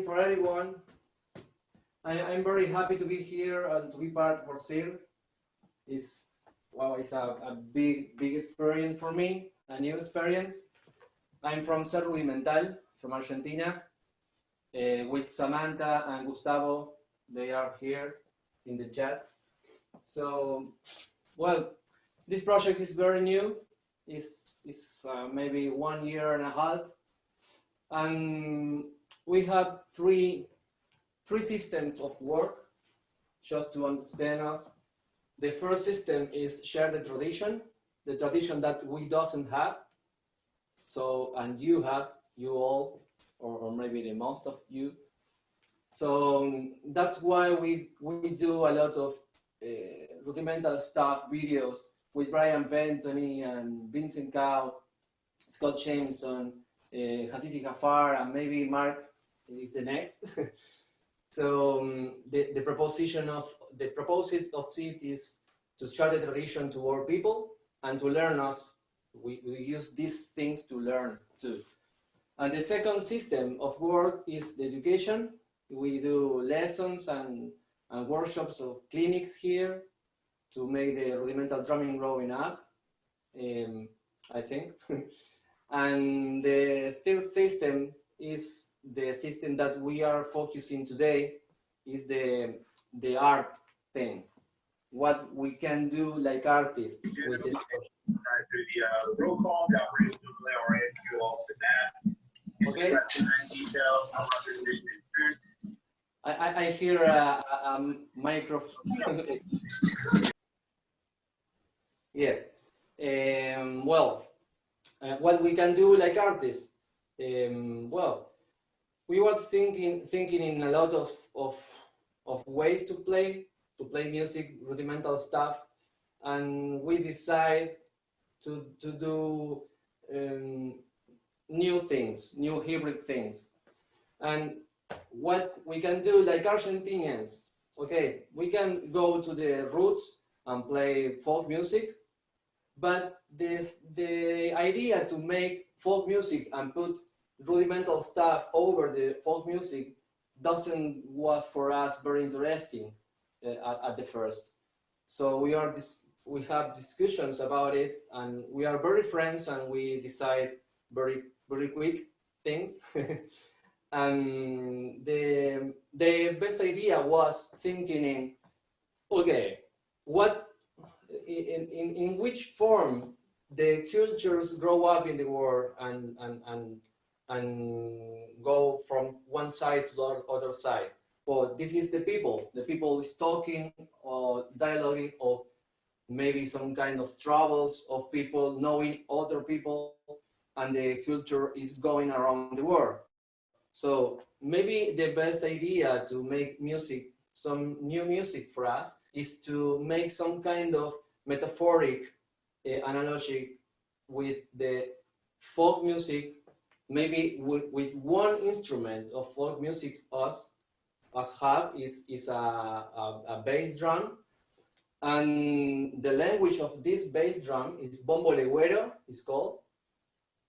for everyone. I'm very happy to be here and to be part for SIRD. It's a big experience for me, a new experience. I'm from SIRD Rudimental, from Argentina, with Samantha and Gustavo. They are here in the chat. So, well, this project is very new. It's maybe 1 year and a half, and we have three systems of work, just to understand us. The first system is share the tradition that we doesn't have. So, and you all, or maybe the most of you. So that's why we do a lot of rudimental stuff, videos with Brian Bentony and Vincent Cow, Scott Jameson, Hasisi Jafar, and maybe Mark is the next. So the proposition of it is to share the tradition to our people and to learn us. We use these things to learn too. And the second system of work is the education. We do lessons and workshops of clinics here to make the rudimental drumming growing up, I think. And the third system is the system that we are focusing today, is the art thing. What we can do like artists with this project. Through the roll call, got ready to orient you all to that. Okay. Details, I'll run through the I hear a microphone. Yes. Well, what we can do like artists. Well, we were thinking in a lot of ways to play music, rudimental stuff, and we decide to do new things, new hybrid things. And what we can do like Argentinians, okay, we can go to the roots and play folk music, but the idea to make folk music and put rudimental stuff over the folk music was for us very interesting at the first. So we have discussions about it, and we are very friends, and we decide very quick things. And the best idea was thinking in, okay, what in which form the cultures grow up in the world and go from one side to the other side. Well, this is the people. The people is talking or dialoguing, or maybe some kind of travels of people knowing other people, and the culture is going around the world. So maybe the best idea to make music, some new music for us, is to make some kind of metaphoric analogy with the folk music, maybe with one instrument of folk music us have is a bass drum, and the language of this bass drum is bombo legüero, is called.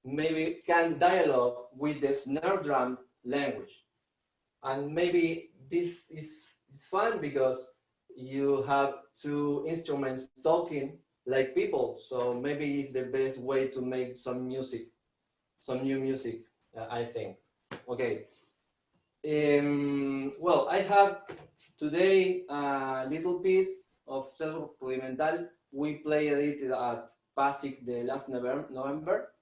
Maybe can dialogue with the snare drum language, and maybe this is fun because you have two instruments talking like people. So maybe it's the best way to make some music, some new music, I think. Okay. Well, I have today a little piece of SIRD Rudimental. We played it at PASIC the last November.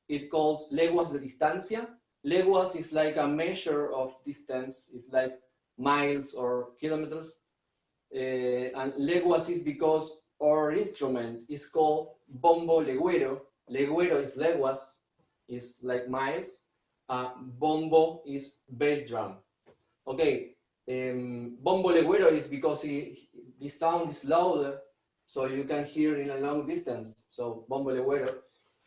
It calls Leguas de distancia. Leguas is like a measure of distance. It's like miles or kilometers. And leguas is because our instrument is called bombo legüero. Legüero is leguas, is like miles. Bombo is bass drum. Okay, bombo legüero is because the sound is louder, so you can hear in a long distance. So bombo legüero.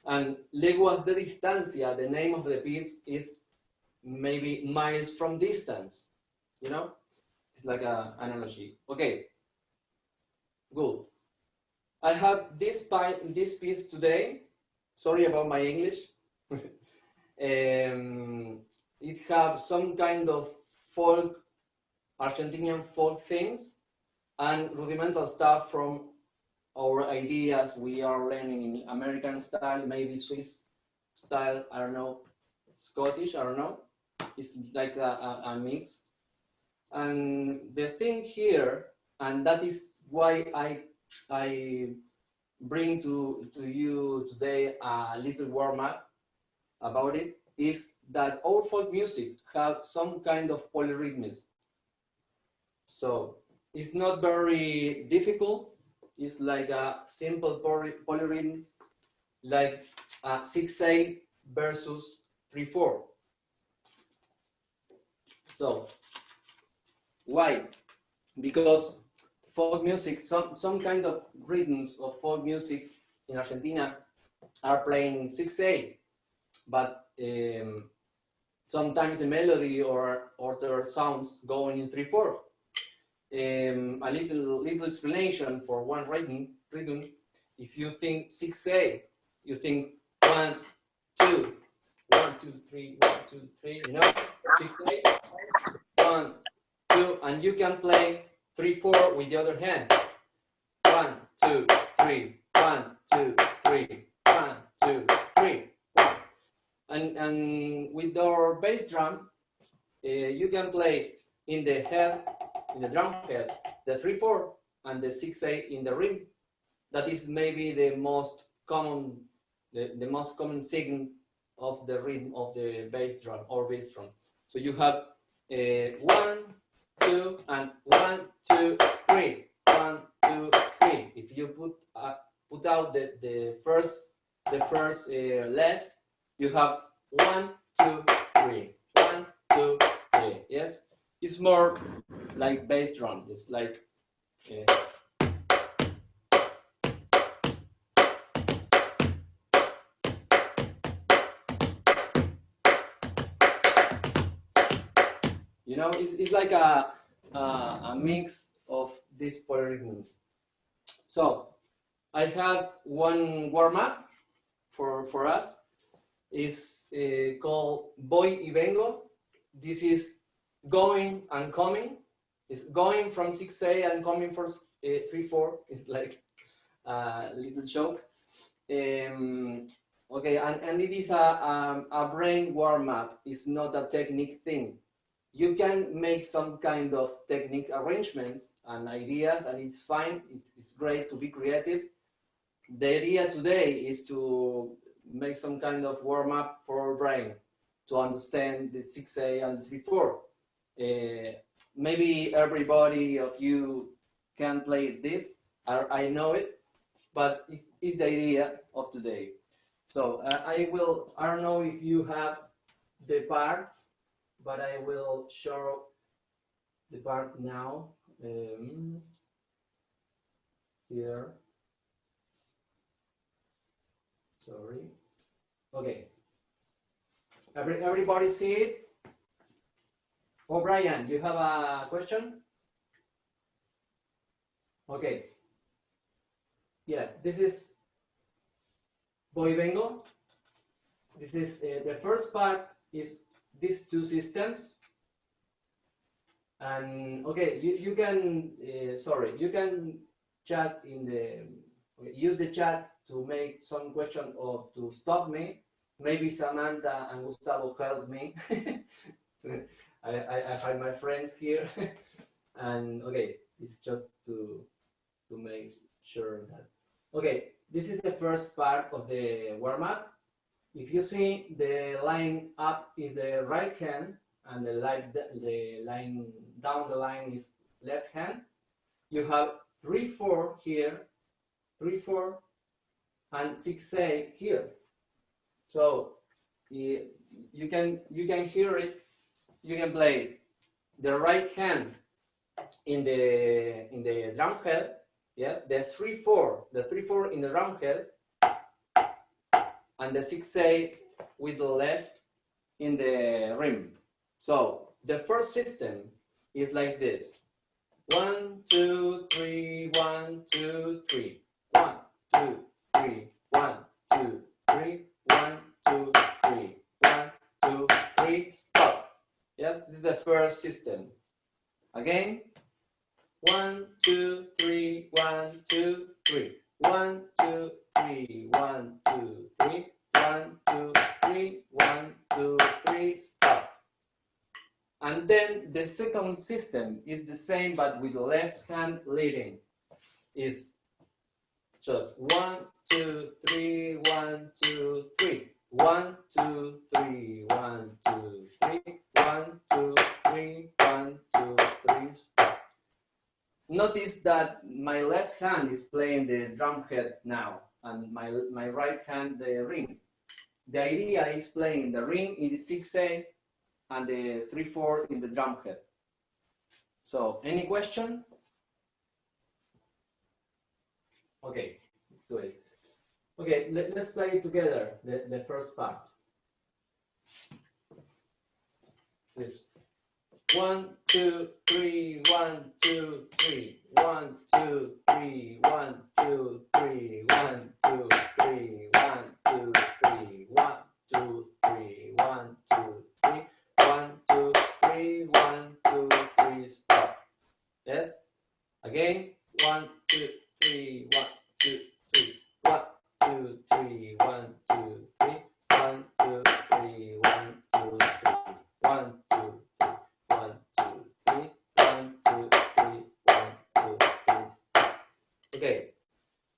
And Leguas de distancia, the name of the piece is maybe miles from distance. You know, it's like an analogy. Okay, good. I have this piece today. Sorry about my English. It has some kind of folk, Argentinian folk things, and rudimental stuff from our ideas we are learning in American style, maybe Swiss style, I don't know, Scottish, I don't know. It's like a mix. And the thing here, and that is why I bring to you today a little warm-up about it, is that our folk music have some kind of polyrhythms. So it's not very difficult. It's like a simple polyrhythm, like 6/8 versus 3/4. So why? Because folk music, some kind of rhythms of folk music in Argentina are playing 6/8, but sometimes the melody or their sounds going in 3/4. A little explanation for one rhythm. If you think 6/8, you think 1, 2, 1, 2, 3, 1, 2, 3. You know, 6/8, 1, 2, and you can play 3/4 with the other hand. 1, 2, 3, 1, 2, 3, 1, 2, 3, 1. And with our bass drum, you can play in the head, in the drum head, the 3/4 and the 6/8 in the rim. That is maybe the most common, the most common signal of the rhythm of the bass drum or bass drum. So you have 1, 2, and 1, 2, 3, 1, 2, 3. If you put out the first left, you have 1, 2, 3, 1, 2, 3. Yes, it's more like bass drum. It's like you know, it's like a mix of these polyrhythms. So I have one warm-up for us. It's called Voy y Vengo. This is going and coming. It's going from 6/8 and coming from 3/4. It's like a little joke. Okay, and it is a brain warm-up. It's not a technique thing. You can make some kind of technique arrangements and ideas, and it's fine. It's great to be creative. The idea today is to make some kind of warm-up for our brain to understand the 6/8 and the 3/4. Maybe everybody of you can play this. I know it, but it's the idea of today. So I don't know if you have the parts, but I will show the part now. Here. Sorry. Okay. Everybody see it? Oh, Brian, you have a question? Okay. Yes, this is Voy Vengo. This is the first part is these two systems. And okay, you can you can chat in the use the chat to make some question or to stop me. Maybe Samantha and Gustavo help me. I have my friends here, and okay, it's just to make sure that okay. This is the first part of the warm-up. If you see, the line up is the right hand, and the line down the line is left hand. You have 3/4 here, 3/4, and 6/8 here. So you can hear it. You can play the right hand in the drum head. Yes, the 3/4 in the drum head, and the 6/8 with the left in the rim. So the first system is like this: 1, 2, 3, 1, 2, 3, 1, 2, 3, 1, 2, 3, 1, 2, 3, 1, 2, 3, stop. Yes, this is the first system. Again, 1, 2, 3, 1, 2, 3. 1, 2, 3, 1, 2, 3. 1, 2, 3, 1, 2, 3, stop. And then the second system is the same, but with the left hand leading. Is just 1, 2, 3, 1, 2, 3. 1, 2, 3, 1, 2, 3. 1, 2, 3, 1, 2, 3, stop. Notice that my left hand is playing the drum head now, and my right hand the ring. The idea is playing the ring in the 6/8 and the 3/4 in the drum head. So, any question? Okay, let's do it. Okay, let's play it together, the first part. Please. 1, 2, 3, 1, 2, 3. 1, 2, 3, 1, 2, 3, 1, 2, 3, 1, 2, 3, 1, 2, 3, 1, 2, 3, 1, 2, 3, 1, 2, 3, stop. Yes? Again, 1, 2, 3, 1, 2, 3, 1, 2, 3, 1, 2, 3, 1, 2, 3, 1, 2, 3, 1, 2, 3, 1, 2, 3, 1, 2, 3, 1, 2, 3. Okay,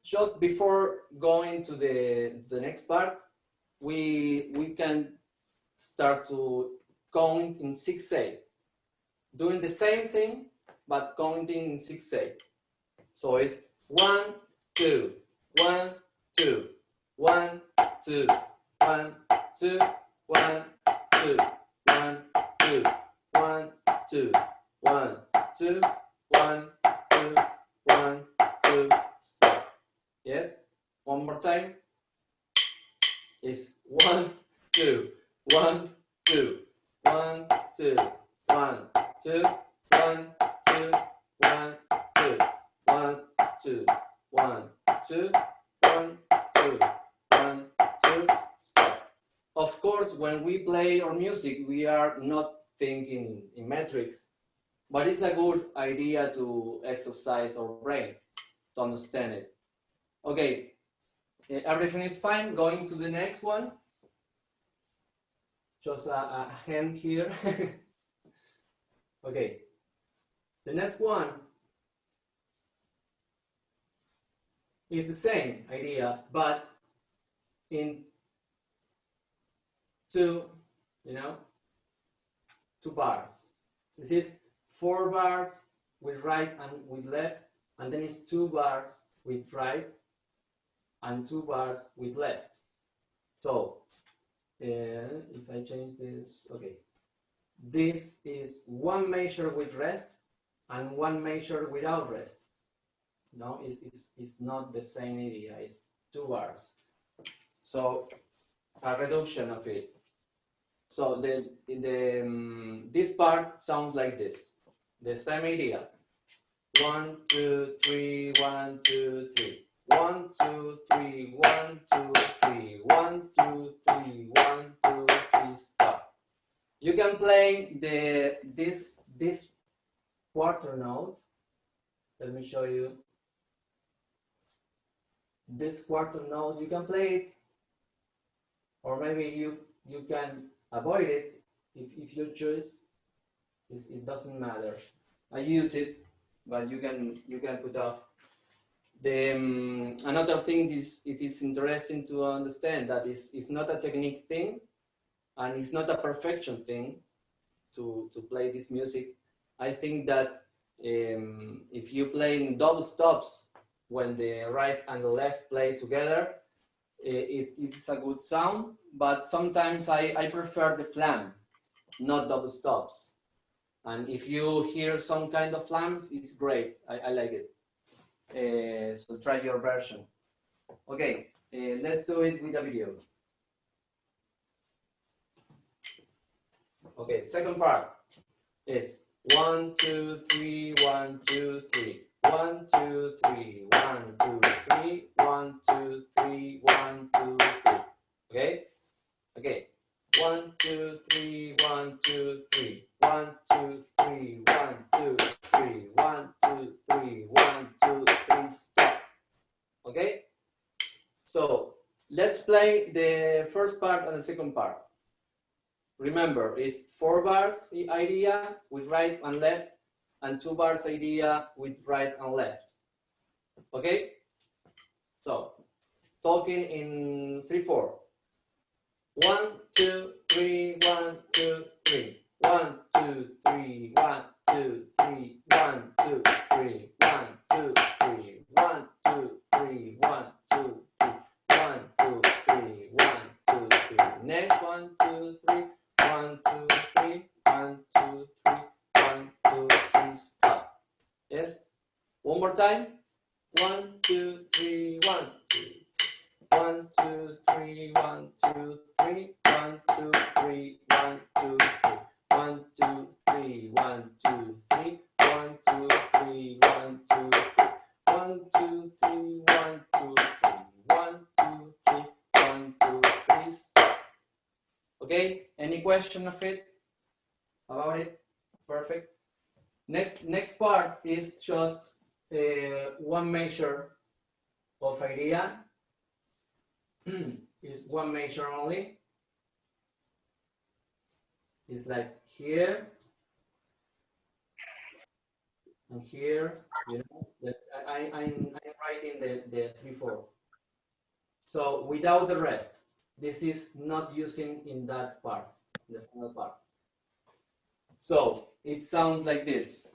just before going to the next part, we can start to count in 6/8, doing the same thing but counting in 6/8. So it's 1, 2, 1, 2, 1, 2, 1, 2, 1, 2, 1, 2, 1, 2, 1, 2, 1, 2, 1, 2, stop. Yes? One more time. It's 1, 2, 1, 2, 1, 2, 1, 2, 1, 2, 1, 2, 1, 2, 1, 2, 1, 2, 1, 2, stop. Of course, when we play our music, we are not thinking in metrics, but it's a good idea to exercise our brain to understand it. Okay, everything is fine. Going to the next one. Just a hand here. Okay, the next one is the same idea, but in two, two bars. This is 4 bars with right and with left, and then it's 2 bars with right and 2 bars with left. So if I change this, okay, this is 1 measure with rest and 1 measure without rest. No, it's not the same idea. It's 2 bars. So a reduction of it. So this part sounds like this. The same idea. 1, 2, 3, 1, 2, 3. 1, 2, 3, 1, 2, 3. 1, 2, 3, 1, 2, 3. Stop. You can play this quarter note. Let me show you. This quarter note, you can play it, or maybe you can avoid it if you choose. It doesn't matter. I use it, but you can put off. The another thing is, it is interesting to understand that it's not a technique thing, and it's not a perfection thing to play this music. I think that if you play in double stops when the right and the left play together, it is a good sound, but sometimes I prefer the flam, not double stops. And if you hear some kind of flams, it's great. I like it. So try your version. Okay, let's do it with a video. Okay, second part is 1, 2, 3, 1, 2, 3. 1, 2, 3, 1, 2, 3, 1, 2, 3, 1, 2, 3. Okay? Okay. 1, 2, 3, 1, 2, 3, 1, 2, 3, 1, 2, 3, 1, 2, 3, 1, 2, 3, stop. Okay? So let's play the first part and the second part. Remember, it's 4 bars idea with right and left, and 2 bars idea with right and left. Okay? So, talking in 3/4. 1, 2, 3, 1, 2, 3. 1, 2, 3, 1, 2, 3, 1, 2, 3, 1, 2, 3, 1, 2, 3, 1, 2, 3, 1, 2, 3, 1, 2, 3. Next 1, 2, 3, 1, 2, 3, 1, 2, 3, 1, 2, 3, stop. Yes? One more time. 1, 2, 3, 1, 2. 1, 2, 3, 1, 2, 3, 1, 2, 3, 1, 2, 3, 1, 2, 3, 1, 2, 3, 1, 2, 3, 1, 2, 3, 1, 2, 3, 1, 2, 3, 1, 2, 3, 1, 2, 3, stop. Okay, any question of it about it? Perfect. Next part is just one measure of idea. Is one measure only. It's like here and here, you know, that I'm writing the 3/4. So without the rest, this is not using in that part, the final part. So it sounds like this.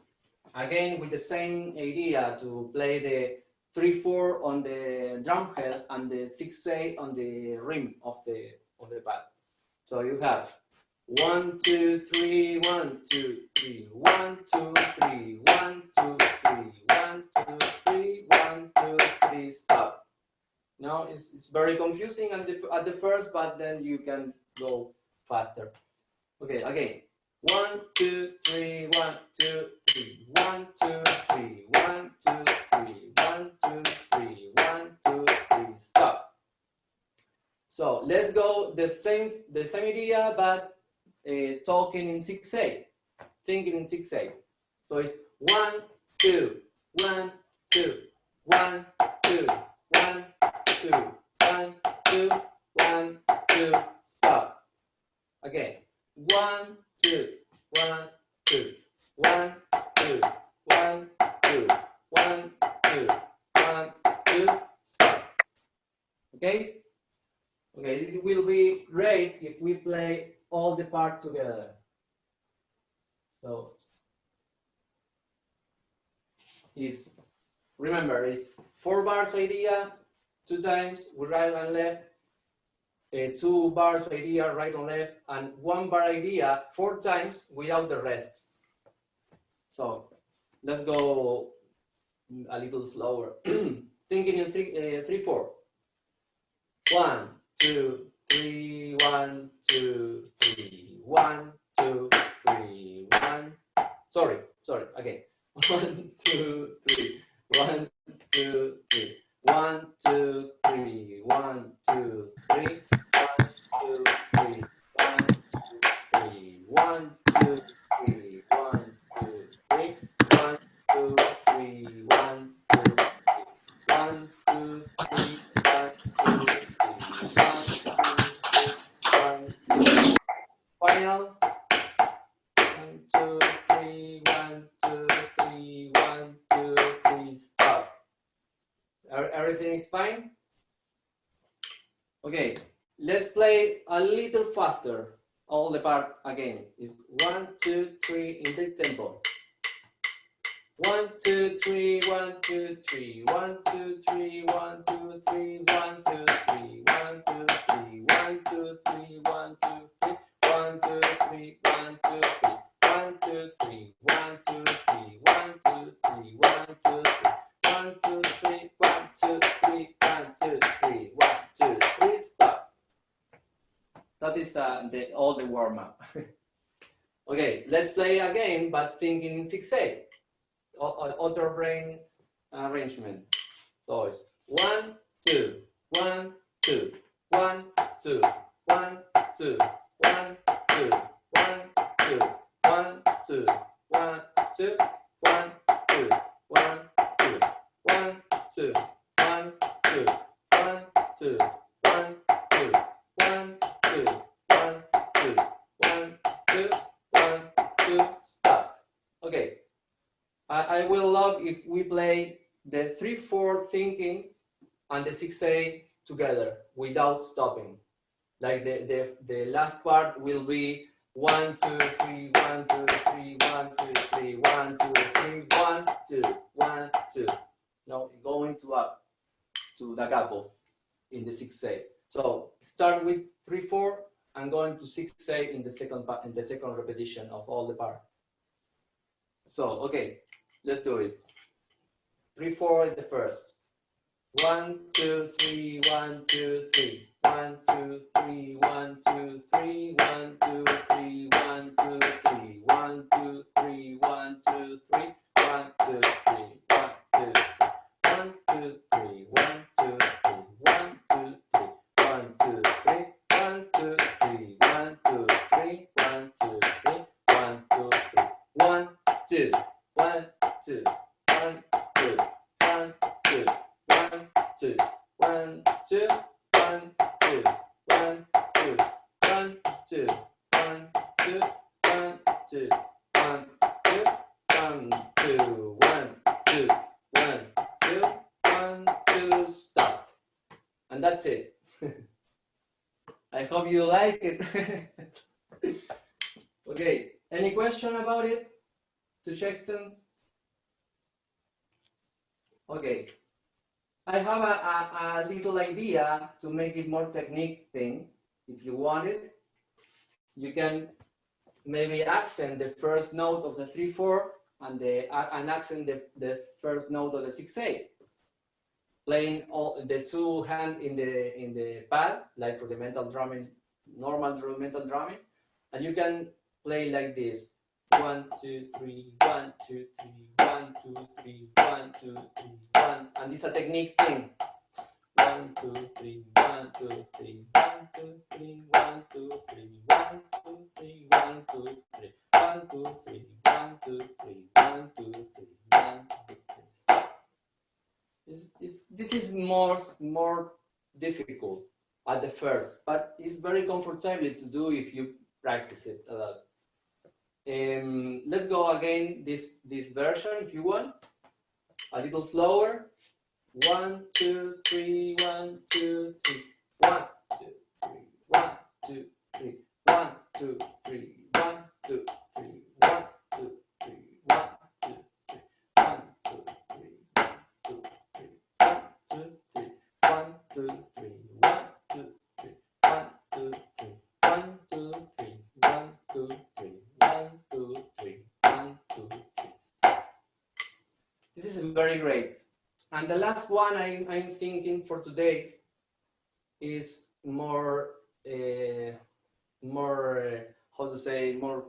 Again, with the same idea to play the 3/4 on the drum head and the 6/8 on the rim of the pad. So you have 1, 2, 3, 1, 2, 3, 1, 2, 3, 1, 2, 3, 1, 2, 3, 1, 2, 3, stop. Now it's very confusing at the first, but then you can go faster. Okay, again. 1, 2, 3, 1, 2, 3, 1, 2, 3, 1, 2, 3, 1, 2, 3, 1, 2, 3, stop. So let's go the same idea, but talking in 6/8, thinking in 6/8. So it's 1, 2, 1, 2, 1, 2, 1, 2, 1, 2, 1, 2, stop. Again, 1, 2, 1, 2, 1, 2, 1, 2, 1, 2, 1, 2, stop. Okay? Okay, it will be great if we play all the parts together. So, remember, it's 4 bars idea, 2 times with right and left, 2 bars idea, right and left, and 1 bar idea 4 times without the rests. So, let's go a little slower. Thinking in 3/4. 1, 2, 3, 1, 2, 3, 1, 2, 3, 1. Sorry, again. 1, 2, 3, 1, 2, 3, 1, 2, 3, 1, 2, 3, 1, 2, 3, 1, 2, 3, 1, 2, 3, 1, 2, 3, 1, 2, 3, 1, 2, 3, 1, 2, 3, 1, 2, 3, 1, 2, 3, 1, 2. Final. 1, 2, 3, 1, 2, 3, 1, 2, 3, stop. Everything is fine? Okay, let's play a little faster. All the part again is 1, 2, 3 in the tempo. 1, 2, 3, 1, 2, 3, 1, 2, 3, 1, 2, 3, 1, 2, 3, 1, 2, 3, 1, 2, 3, 1, 2, 3, 1, 2, 3, 1, 2, 3, 1, 2, 3, 1, 2, 3, 1, 2, 3, 1, 2, 3, 1, 2, 3, 1, 2, 3, 1, 2, 3, 1, 2, 3, stop. That is all the warm-up. Okay, let's play again, but thinking in 6/8. Other brain arrangement. So it's 1, 2, 1, 2, 1, 2, 1, 2, 1, 2, 1, 2, 1, 2, 1, 2, 1, 2, 1, 2, 1, 2, 1, 2, 1, 2, 1, 2, 1, 2, 1, 2, 1, 2, 1, 2, stop. Okay. I will love if we play the 3/4 thinking and the 6/8 together without stopping. Like the last part will be 1, 2, 3, 1, 2, 3, 1, 2, 3, 1, 2, 3, 1, 2, 1, 2. Now going to up to the capo in the 6/8. So start with 3/4 and going to 6/8 in the second repetition of all the part. So okay, let's do it. 3/4 in the first. 1, 2, 3, 1, 2, 3. 1, 2, 3, 1, 2, 3, 1, 2, 3, 1, 2, 3, 1, 2, 3, 1, 2, 3, 1, 2, 3, 1, 2, 3, 1, 2, 3, 1, 2, 3, 1, 2, 3, 1, 2, 3, 1, 2, 3, 1, 2, 3, 1, 2, 3, 1, 2, 1, 2, 1, 2, 1, 2. 1, 2, 1, 2, 1, 2, 1, 2, 1, 2, 1, 2, 1, 2, 1, 2, 1, 2, 1, 2, 1, 2, 1, 2, stop. And that's it. I hope you like it. Okay, any question about it? Suggestions? Okay. I have a little idea to make it more technique thing. If you want it, you can maybe accent the first note of the 3/4 and accent the first note of the 6/8. Playing all the two hands in the pad, like rudimental drumming, normal rudimental drumming, and you can play like this. 1, 2, 3, 1, 2, 3, 1, 2, 3, 1, 2, 3, 1, and it's a technique thing. 1, 2, 3, 1, 2, 3, 1, 2, 3, 1, 2, 3, 1, 2, 3, 1, 2, 3, 1, 2, 3, 1, 2, 3, 1, 2, 3, 1, 2, 3. Stop. This is more difficult at the first, but it's very comfortable to do if you practice it a lot. Let's go again this version if you want. A little slower. 1, 2, 3, 1, 2, 3, 1, 2, 3, 1, 2, 3, 1, 2, 3, 1, 2, 3, 1, 2, 3, 1, 2, 3, 1, 2, 3, 1, 2, 3, 1, 2, 3, 1, 2, 3, 1, 2, 3, 1, 2, 3, 1, 2, 3, 1, 2, 3, 1, 2, 3. This is very great. And the last one I'm thinking for today is more how to say, more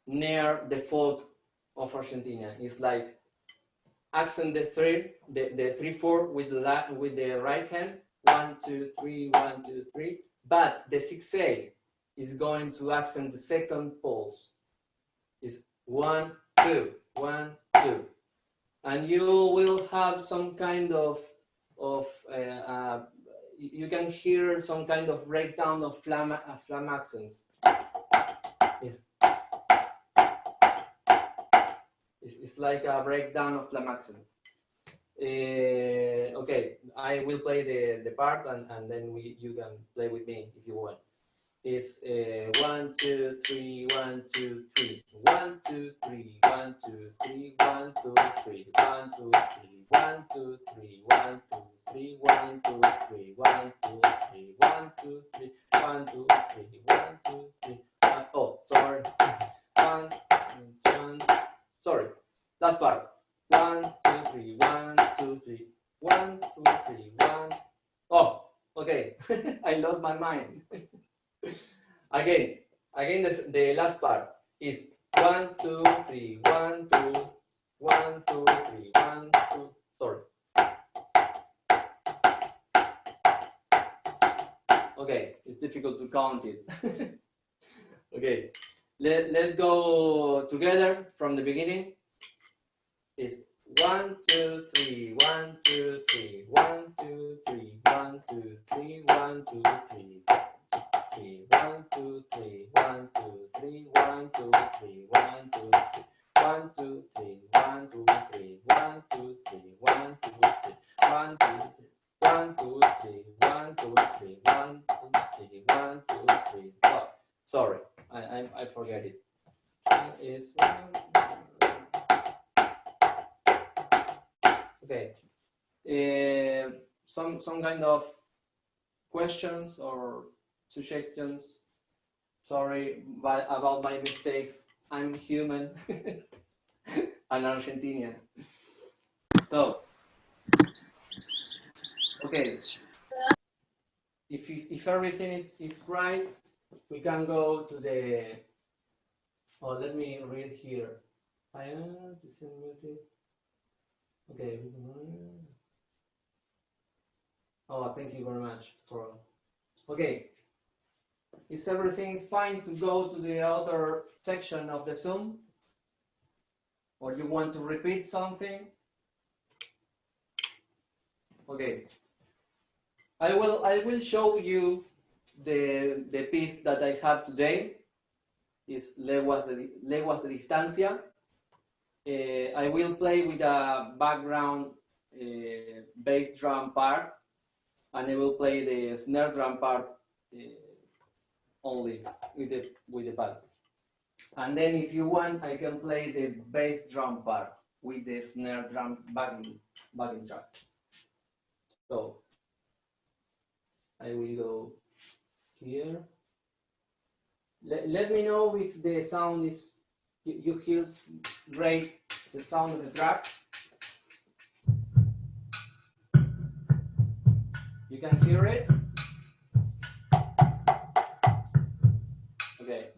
near the folk of Argentina. It's like accent the 3/4 with the right hand. 1, 2, 3, 1, 2, 3. But the 6/8 is going to accent the second pulse. Is 1, 2, 1, 2. And you will have some kind of you can hear some kind of breakdown of flam accents. It's like a breakdown of flam accent. Okay, I will play the part and then you can play with me if you want. Is 1, 2, 3, 1, 2, 3, 1, 2, 3, 1, 2, 3, 1, 2, 3, 1, 2, 3, 1, 2, 3, 1, 2, 3, 1, 2, 3, 1, 2, 3, 1, 2, 3, 1, 2, 3, 1, 2, 3. Oh, sorry. Sorry. Last part. 1, 2, 3, 1, 2, 3, 1, 2, 3, 1. Oh, okay. I lost my mind. Again, the last part is 1, 2, 3, 1, 2, 1, 2, 3, 1, 2. Sorry. Okay, it's difficult to count it. Okay, let's go together from the beginning. It's 1, 2, 3, 1, 2, 3, 1, 2, 3, 1, 2, 3, 1, 2, 3, 1, 2, 3, 1, 2, 3, 1, 2, 3, 1, 2, 3, 1, 2, 3, 1, 2, 3, 1, 2, 3, 1, 2, 3, 1, 2, 3. 1, 2, 3, 1, 2, 3, 1, 2, 3, 1, 2, 3. Oh, sorry, I forget it. Is okay. Some kind of questions or suggestions. Sorry about my mistakes. I'm human. An Argentinian. So, okay. If everything is right, we can go to the. Oh, let me read here. I am muted. Okay. Oh, thank you very much for. Okay. Is everything fine to go to the other section of the Zoom? Or you want to repeat something? Okay. I will show you the piece that I have today. Is Leguas de distancia. I will play with a background bass drum part, and I will play the snare drum part only with the pad. And then if you want, I can play the bass drum part with the snare drum backing track. So I will go here. Let me know if the sound is, you hear great the sound of the track. You can hear it? Okay.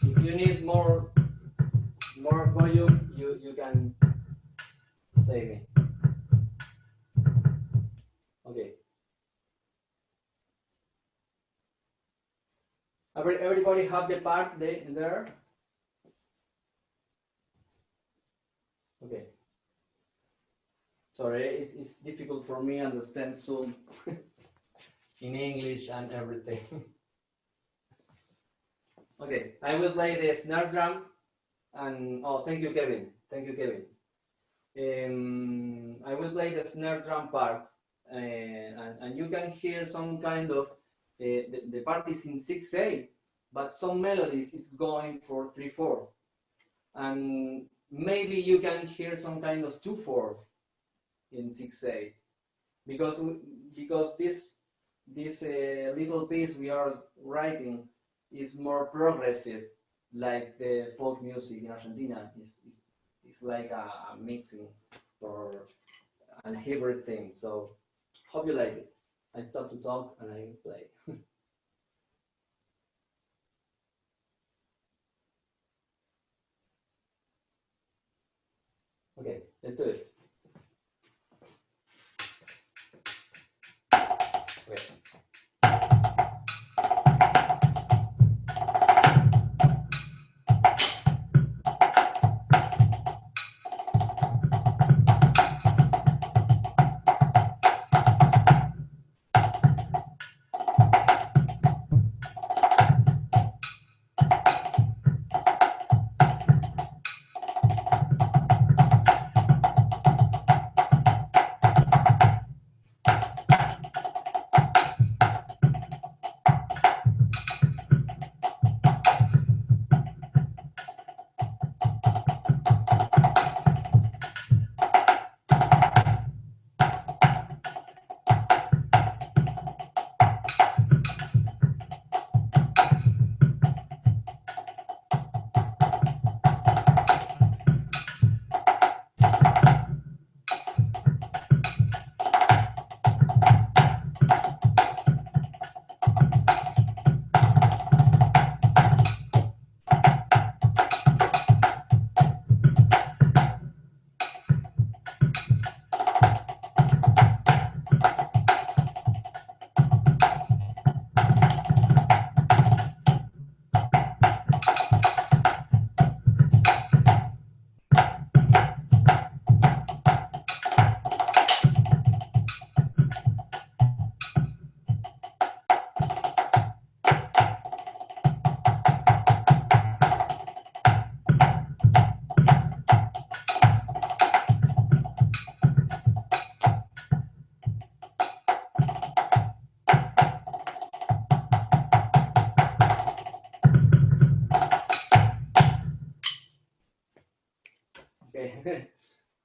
If you need more volume, you can say me. Okay. Everybody have the part there? Okay. Sorry, it's difficult for me to understand Zoom in English and everything. Okay, I will play the snare drum, and oh, thank you, Kevin. Thank you, Kevin. I will play the snare drum part, and you can hear some kind of the part is in 6/8, but some melodies is going for 3/4, and maybe you can hear some kind of 2/4 in 6/8, because this little piece we are writing is more progressive, like the folk music in Argentina is like a mixing or a hybrid thing. So hope you like it. I stop to talk and I play. Okay, let's do it. Okay.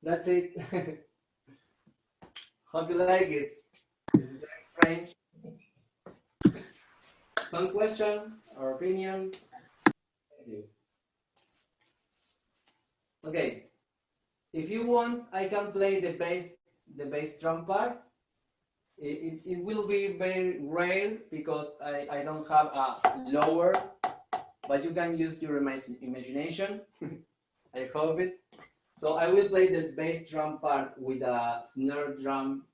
That's it. Hope you like it. This is very strange. Some question or opinion? Okay. If you want, I can play the bass drum part. It will be very rare because I don't have a lower, but you can use your imagination. I hope it. So I will play the bass drum part with a snare drum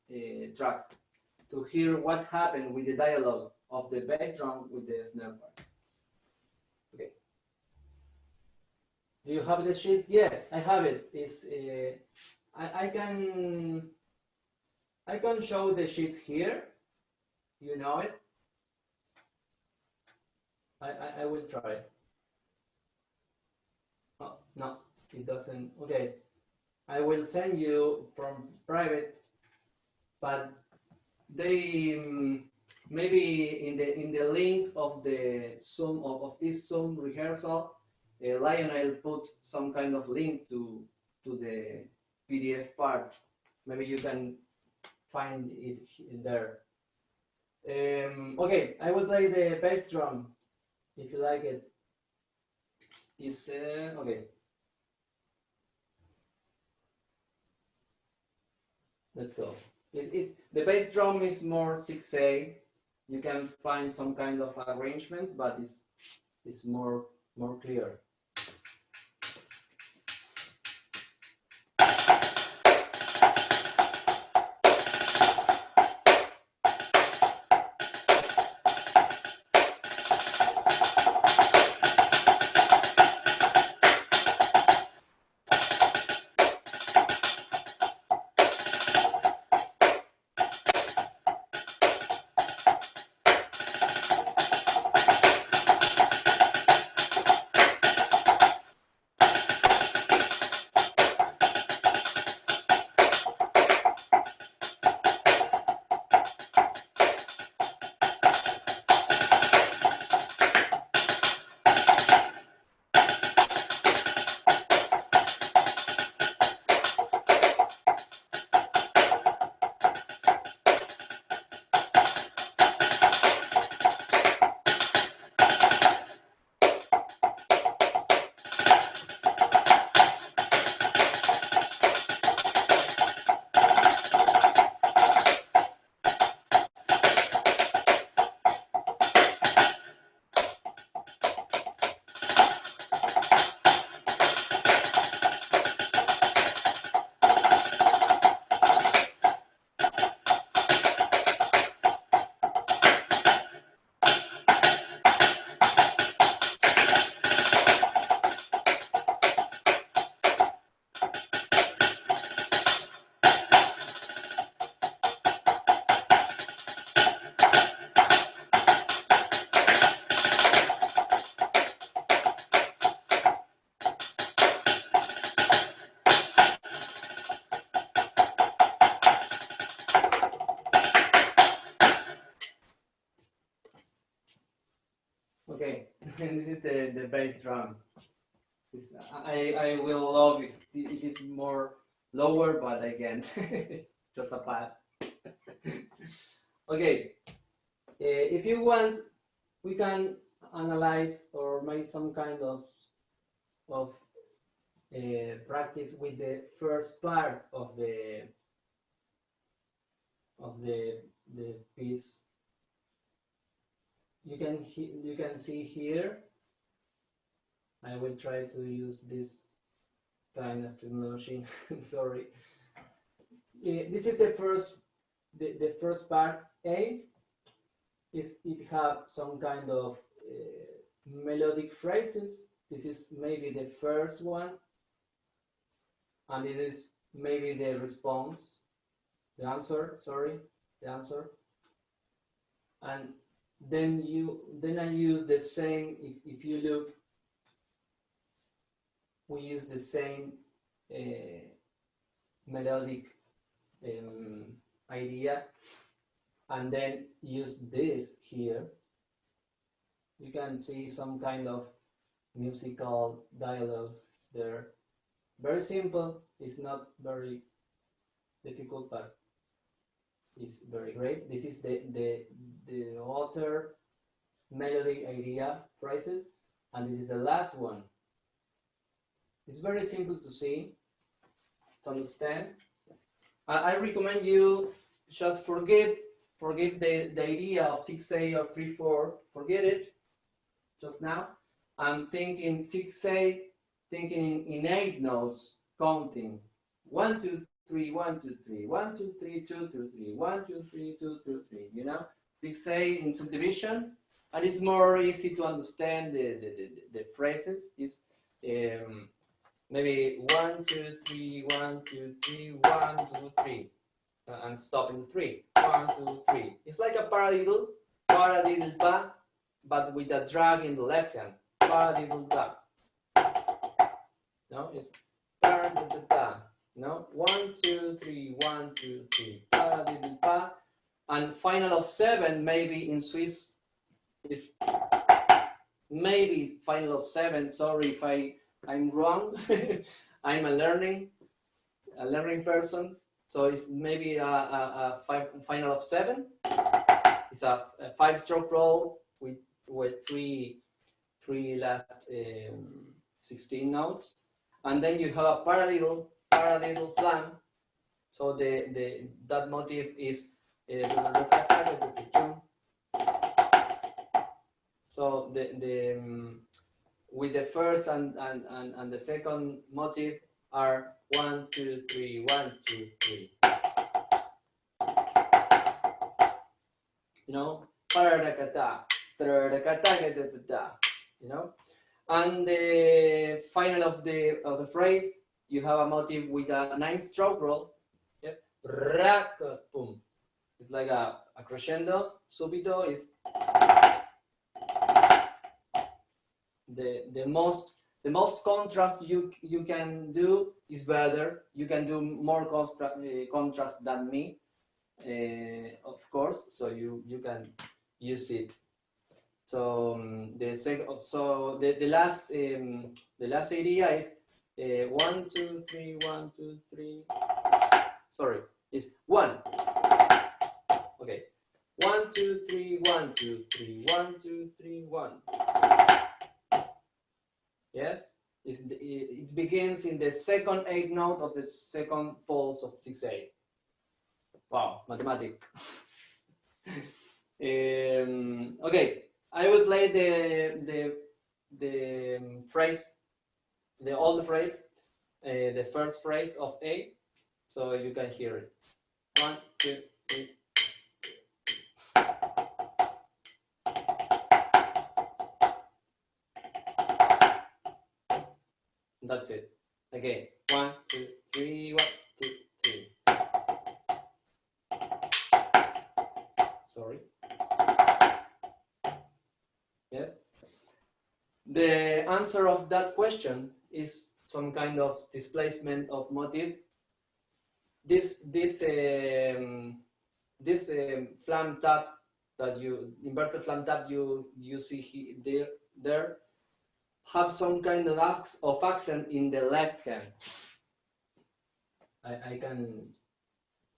track to hear what happened with the dialogue of the bass drum with the snare part. Okay. Do you have the sheets? Yes, I have it. It's I can show the sheets here. You know it. I will try. Oh, no, it doesn't. Okay, I will send you from private, but they maybe in the link of the Zoom of this Zoom rehearsal, Lionel put some kind of link to the PDF part. Maybe you can find it in there. Okay, I will play the bass drum if you like it. Is okay. Let's go. The bass drum is more 6A. You can find some kind of arrangements, but it's more clear. Okay, and this is the bass drum. I will love if it is more lower, but again, it's just a pad. Okay, if you want, we can analyze or make some kind of practice with the first part of the piece. You can see here. I will try to use this kind of technology. Sorry. This is the first part. A is it have some kind of melodic phrases. This is maybe the first one, and this is maybe the response, the answer. Sorry, the answer. And then I use the same. If you look, we use the same melodic idea, and then use this here. You can see some kind of musical dialogues there. Very simple. It's not very difficult, but it's very great. This is the other melody idea phrases, and this is the last one. It's very simple to see, to understand. I recommend you just forget the idea of 6/8 or 3/4. Forget it just now. I'm thinking 6/8, thinking in 8 notes, counting 1, 2, 3, 1, 2, 3, 1, 2, 3, 2, 2, 3, 1, 2, 3, 2, 2, 3. You know, 6/8 in subdivision, and it's more easy to understand the phrases. Is maybe 1, 2, 3, 1, 2, 3, 1, 2, 3, and stop in 3. 1, 2, 3. It's like a paradiddle, paradiddle ba, but with a drag in the left hand. Paradiddle da. No, it's paradiddle da. No, 1, 2, 3, 1, 2, 3. Paradiddle ba, and final of 7 maybe in Swiss is maybe final of 7. Sorry if I'm wrong. I'm a learning person, so it's maybe a final of 7. It's a 5-stroke roll with three last 16 notes, and then you have a paradiddle flam. So that motif is so with the first and the second motif are 1, 2, 3, 1, 2, 3. You know, you know, and the final of the phrase, you have a motif with a 9-stroke roll. Yes, boom. It's like a crescendo. Subito is the most contrast you can do is better. You can do more contrast than me, of course. So you can use it. So the last idea is 1, 2, 3, 1, 2, 3. Sorry, it's 1. Okay, 1, 2, 3, 1, 2, 3, 1, 2, 3, 1. Yes, it begins in the second 8th note of the second pulse of 6/8. Wow, mathematic. Okay, I will play the phrase, the phrase, the first phrase of A, so you can hear it. 1, 2, 3. That's it. Again, 1, 2, 3, 1, 2, 3. Sorry. Yes. The answer of that question is some kind of displacement of motive. This flam tap that inverted flam tap you see there have some kind of accent in the left hand. I can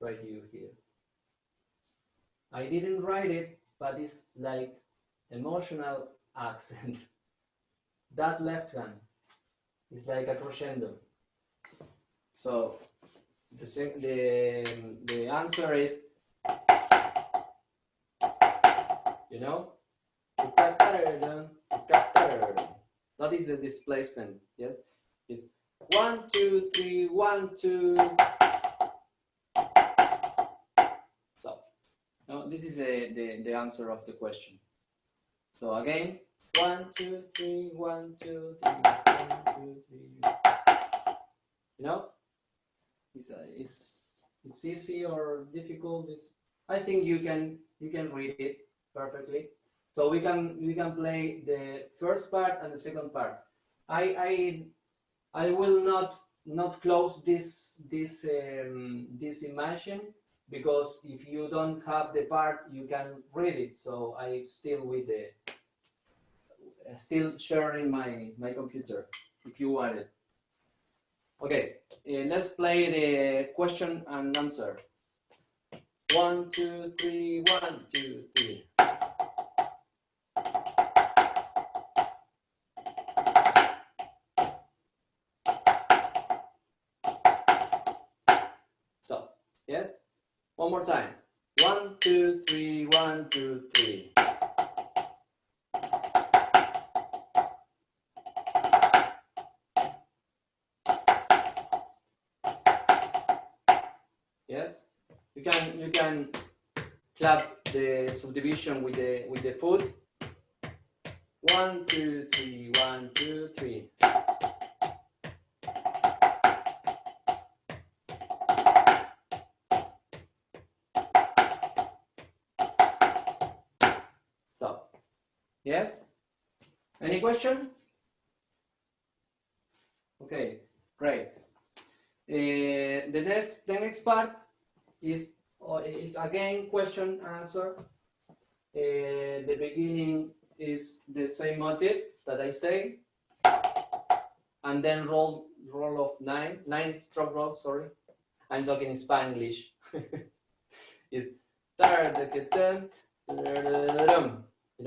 write you here. I didn't write it, but it's like emotional accent. That left hand is like a crescendo. So the answer is, you know, that is the displacement. Yes, it's 1, 2, 3, 1, 2. So no, this is the answer of the question. So again, 1, 2, 3, 1, 2, 3, 1, 2, 3. You know, it's easy or difficult. I think you can read it perfectly. So we can play the first part and the second part. I will not close this imagine, because if you don't have the part, you can read it. So I still with the still sharing my computer if you want it. Okay, let's play the question and answer. 1, 2, 3, 1, 2, 3. Stop. Yes? One more time. 1, 2, 3, 1, 2, 3. Yes? You can clap the subdivision with the foot. 1, 2, 3, 1, 2, 3. Stop. Yes? Any question? Okay, great. The next part is again question answer. The beginning is the same motive that I say, and then roll of nine stroke roll. Sorry, I'm talking in Spanglish. Is you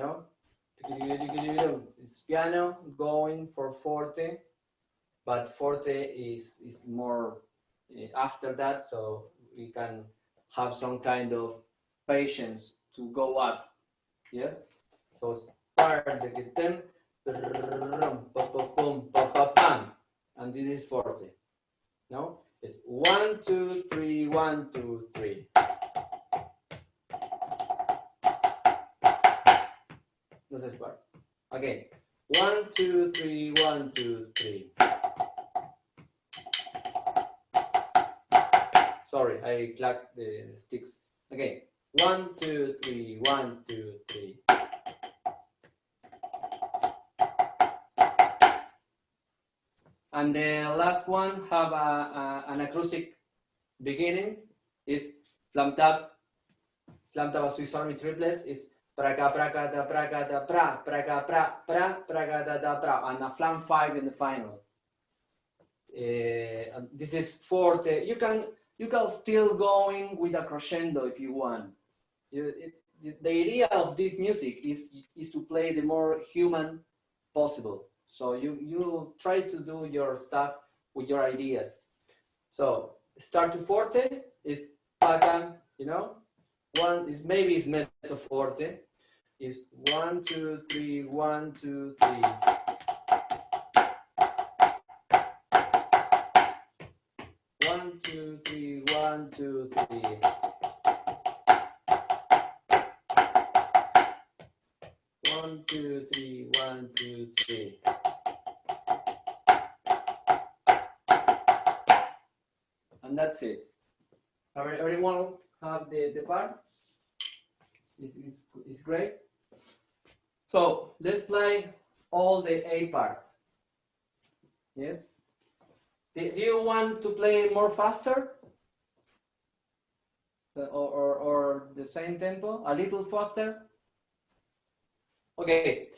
know, it's piano going for forte, but forte is more after that, so we can have some kind of patience to go up. Yes, so start the guitar, and this is forte. No, it's 1, 2, 3, 1, 2, 3. This is part. Okay, 1, 2, 3, 1, 2, 3. Sorry, I clacked the sticks. Okay, 1, 2, 3, 1, 2, 3. And the last one have an acoustic beginning. Is flam tap a Swiss Army triplets. Is praga praga da praga da pra praga pra pra praga da da pra, and a flam 5 in the final. This is forte. You can still going with a crescendo if you want. The idea of this music is to play the more human possible. So you try to do your stuff with your ideas. So start to forte is pacan, you know. One is maybe it's mezzo forte. Is 1, 2, 3, 1, 2, 3. 1, 2, 3, 1, 2, 3. 1, 2, 3, 1, 2, 3. And that's it. Everyone have the part? It's great. So let's play all the A part. Yes? Do you want to play more faster? Or the same tempo? A little faster? Okay.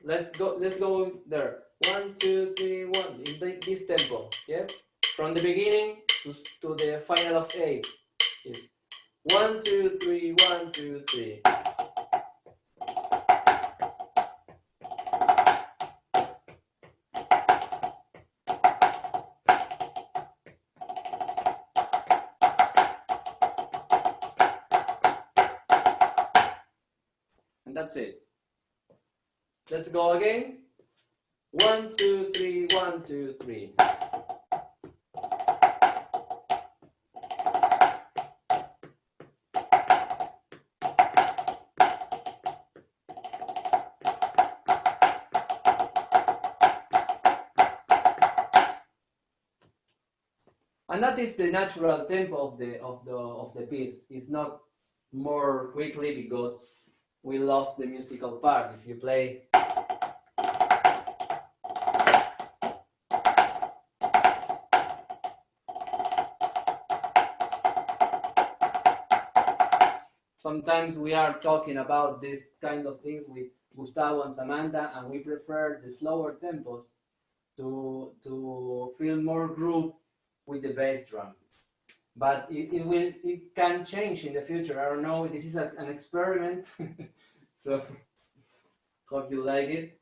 Let's go there. 1, 2, 3, 1. In this tempo. Yes? From the beginning to the final of A. Yes. 1, 2, 3, 1, 2, 3. And that's it. Let's go again. 1, 2, 3, 1, 2, 3. And that is the natural tempo of the piece. It's not more quickly because we lost the musical part. If you play sometimes we are talking about this kind of things with Gustavo and Samantha, and we prefer the slower tempos to feel more groove with the bass drum. But it can change in the future. I don't know. This is an experiment, so hope you like it.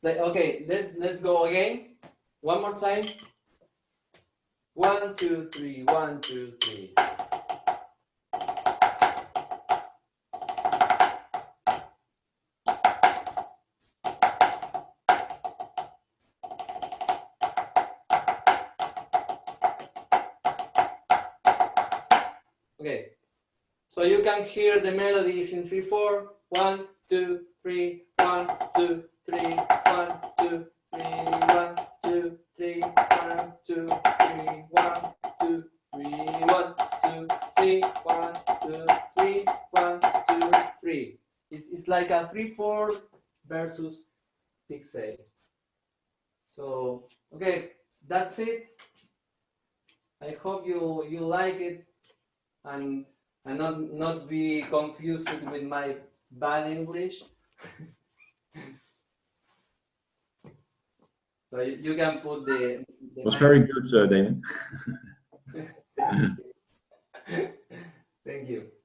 Okay, let's go again. One more time. 1, 2, 3. 1, 2, 3. Okay, so you can hear the melodies in 3/4. 1, 2, 3. 1, 2, 3. 1, 2, 3. 1, 2, 3. 1, 2, 3. 1, 2, 3. 1, 2, 3. 1, 2, 3. 1, 2, 3. It's like a 3/4 versus 6/8. So okay, that's it. I hope you like it and not be confused with my bad English. So you can put the It was very good, Damian. Thank you.